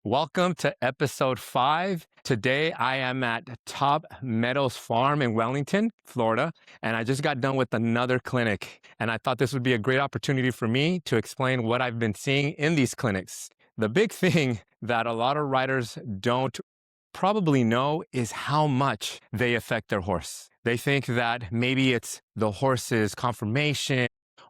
Welcome to episode 5. Today I am at Top Meadows Farm in Wellington, Florida, and I just got done with another clinic. And I thought this would be a great opportunity for me to explain what I've been seeing in these clinics. The big thing that a lot of riders don't probably know is how much they affect their horse. They think that maybe it's the horse's conformation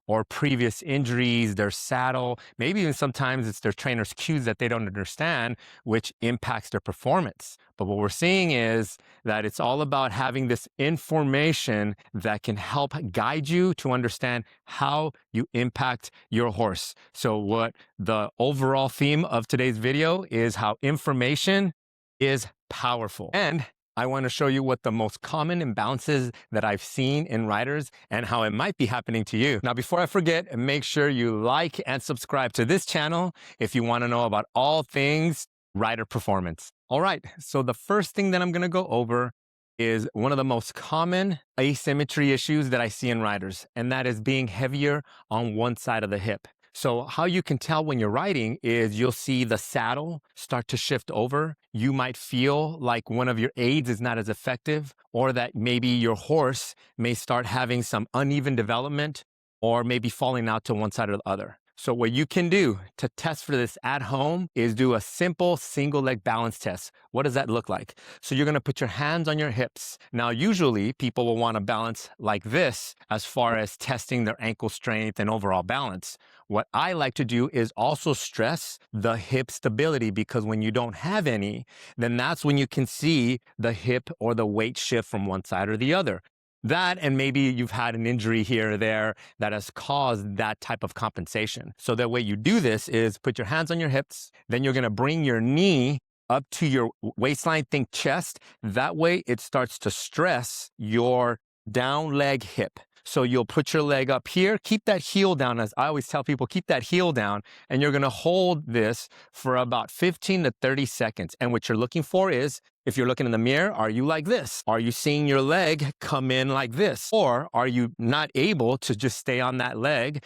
or previous injuries, their saddle, maybe even sometimes it's their trainer's cues that they don't understand, which impacts their performance. But what we're seeing is that it's all about having this information that can help guide you to understand how you impact your horse. So what the overall theme of today's video is how information is powerful. And I want to show you what the most common imbalances that I've seen in riders and how it might be happening to you. Now, before I forget, make sure you like and subscribe to this channel if you want to know about all things rider performance. All right, so the first thing that I'm going to go over is one of the most common asymmetry issues that I see in riders, and that is being heavier on one side of the hip. So how you can tell when you're riding is you'll see the saddle start to shift over. You might feel like one of your aids is not as effective, or that maybe your horse may start having some uneven development or maybe falling out to one side or the other. So what you can do to test for this at home is do a simple single leg balance test. What does that look like? So you're going to put your hands on your hips. Now, usually people will want to balance like this as far as testing their ankle strength and overall balance. What I like to do is also stress the hip stability, because when you don't have any, then that's when you can see the hip or the weight shift from one side or the other. That, and maybe you've had an injury here or there that has caused that type of compensation. So the way you do this is put your hands on your hips, then you're going to bring your knee up to your waistline, think chest. That way it starts to stress your down leg hip. So you'll put your leg up here, keep that heel down. As I always tell people, keep that heel down, and you're going to hold this for about 15 to 30 seconds. And what you're looking for is, if you're looking in the mirror, are you like this? Are you seeing your leg come in like this? Or are you not able to just stay on that leg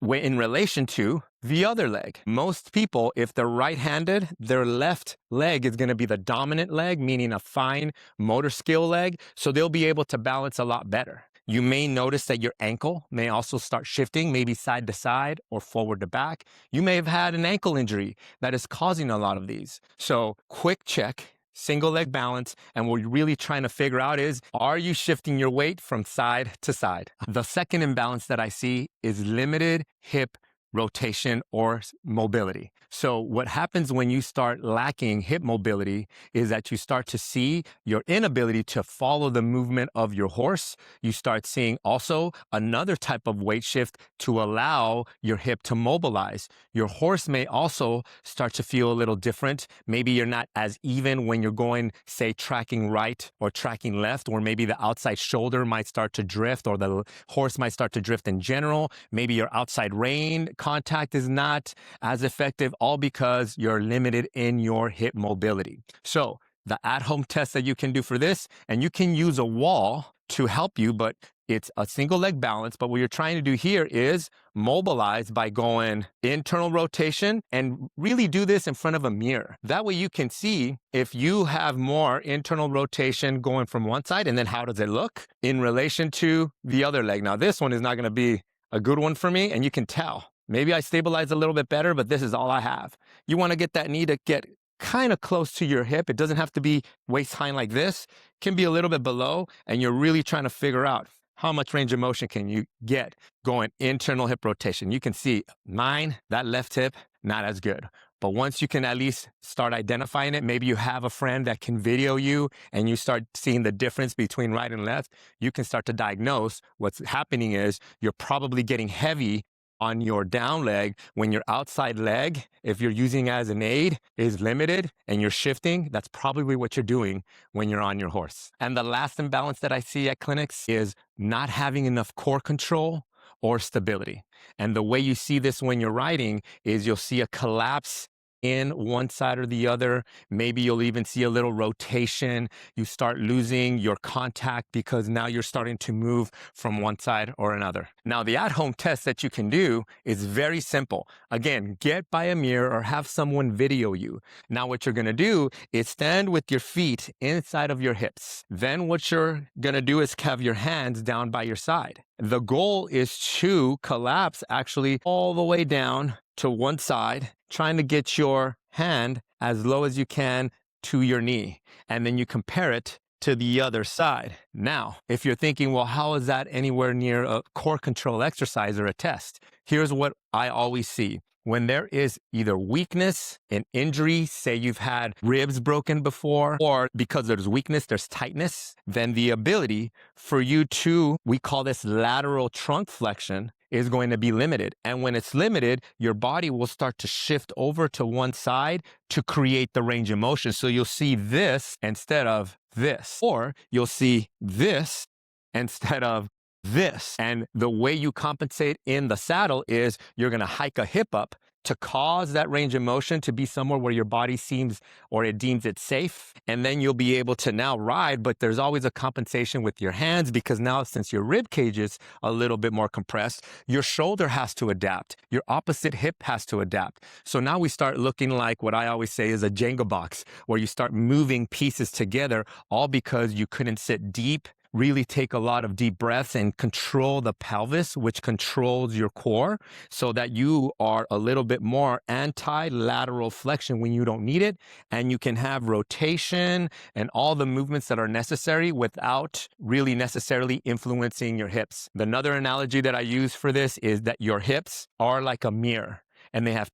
in relation to the other leg? Most people, if they're right-handed, their left leg is going to be the dominant leg, meaning a fine motor skill leg. So they'll be able to balance a lot better. You may notice that your ankle may also start shifting, maybe side to side or forward to back. You may have had an ankle injury that is causing a lot of these. So quick check, single leg balance, and what we're really trying to figure out is, are you shifting your weight from side to side? The second imbalance that I see is limited hip rotation or mobility. So what happens when you start lacking hip mobility is that you start to see your inability to follow the movement of your horse. You start seeing also another type of weight shift to allow your hip to mobilize. Your horse may also start to feel a little different. Maybe you're not as even when you're going, say, tracking right or tracking left, or maybe the outside shoulder might start to drift, or the horse might start to drift in general. Maybe your outside rein contact is not as effective, all because you're limited in your hip mobility. So the at-home test that you can do for this, and you can use a wall to help you, but it's a single leg balance. But what you're trying to do here is mobilize by going internal rotation, and really do this in front of a mirror. That way you can see if you have more internal rotation going from one side, and then how does it look in relation to the other leg. Now this one is not going to be a good one for me, and you can tell. Maybe I stabilize a little bit better, but this is all I have. You want to get that knee to get kind of close to your hip. It doesn't have to be waist high like this. It can be a little bit below, and you're really trying to figure out how much range of motion can you get going internal hip rotation. You can see mine, that left hip, not as good. But once you can at least start identifying it, maybe you have a friend that can video you and you start seeing the difference between right and left, you can start to diagnose what's happening is you're probably getting heavy on your down leg when your outside leg, if you're using it as an aid, is limited and you're shifting. That's probably what you're doing when you're on your horse. And the last imbalance that I see at clinics is not having enough core control or stability. And the way you see this when you're riding is you'll see a collapse in one side or the other. Maybe you'll even see a little rotation. You start losing your contact because now you're starting to move from one side or another. Now, the at-home test that you can do is very simple. Again, get by a mirror or have someone video you. Now, what you're going to do is stand with your feet inside of your hips. Then what you're going to do is have your hands down by your side. The goal is to collapse actually all the way down to one side, trying to get your hand as low as you can to your knee. And then you compare it to the other side. Now, if you're thinking, well, how is that anywhere near a core control exercise or a test? Here's what I always see. When there is either weakness, an injury, say you've had ribs broken before, or because there's weakness, there's tightness, then the ability for you to, we call this lateral trunk flexion, is going to be limited. And when it's limited, your body will start to shift over to one side to create the range of motion. So you'll see this instead of this, or you'll see this instead of this. And the way you compensate in the saddle is you're going to hike a hip up to cause that range of motion to be somewhere where your body seems or it deems it safe. And then you'll be able to now ride, but there's always a compensation with your hands because now since your rib cage is a little bit more compressed, your shoulder has to adapt. Your opposite hip has to adapt. So now we start looking like what I always say is a Jenga box, where you start moving pieces together, all because you couldn't sit deep, really take a lot of deep breaths and control the pelvis, which controls your core, so that you are a little bit more anti-lateral flexion when you don't need it. And you can have rotation and all the movements that are necessary without really necessarily influencing your hips. Another analogy that I use for this is that your hips are like a mirror. And they have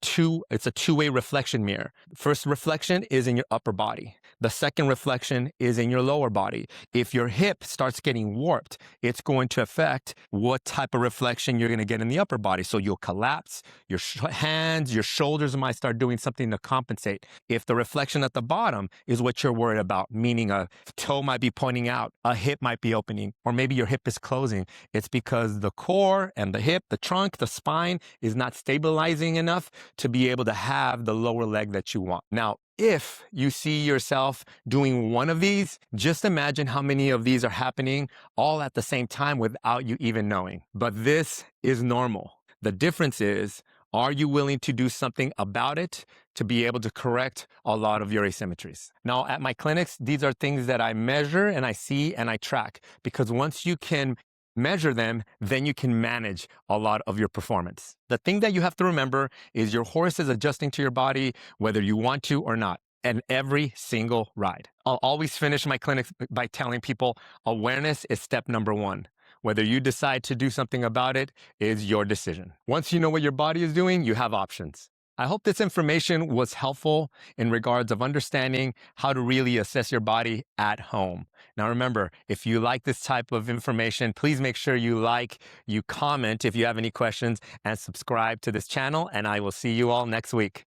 it's a two-way reflection mirror. First reflection is in your upper body. The second reflection is in your lower body. If your hip starts getting warped, it's going to affect what type of reflection you're going to get in the upper body. So you'll collapse, your hands, your shoulders might start doing something to compensate. If the reflection at the bottom is what you're worried about, meaning a toe might be pointing out, a hip might be opening, or maybe your hip is closing, it's because the core and the hip, the trunk, the spine is not stabilizing enough to be able to have the lower leg that you want. Now, if you see yourself doing one of these, just imagine how many of these are happening all at the same time without you even knowing. But this is normal. The difference is, are you willing to do something about it to be able to correct a lot of your asymmetries? Now, at my clinics, these are things that I measure and I see and I track, because once you can measure them, then you can manage a lot of your performance. The thing that you have to remember is your horse is adjusting to your body whether you want to or not, and every single ride. I'll always finish my clinics by telling people awareness is step number one. Whether you decide to do something about it is your decision. Once you know what your body is doing, you have options. I hope this information was helpful in regards of understanding how to really assess your body at home. Now remember, if you like this type of information, please make sure you like, you comment if you have any questions, and subscribe to this channel, and I will see you all next week.